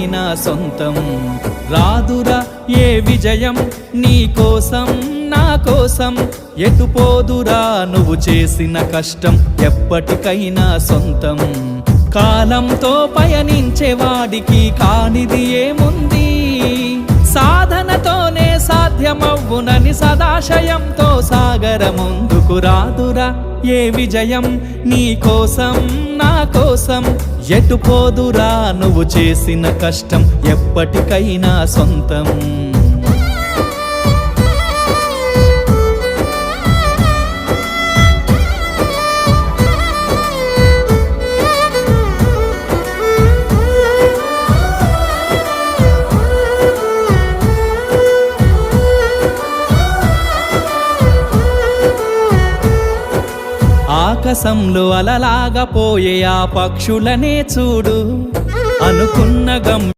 ఎప్పటికైనా సొంతం. రాదురా ఏ విజయం నీ కోసం నా కోసం, ఎటుపోదురా నువ్వు చేసిన కష్టం ఎప్పటికైనా సొంతం. కాలంతో పయనించేవాడికి కానిది ఏముంది, సాధనతోనే సాధ్యమవ్వునని సదాశయంతో సాగర ముందుకు. రాదురా ఏ విజయం నీ కోసం నా కోసం, ఎటుపోదురా నువ్వు చేసిన కష్టం ఎప్పటికైనా సొంతం. ఆకాశంలో అలలాగా పోయే ఆ పక్షులనే చూడు, అనుకున్న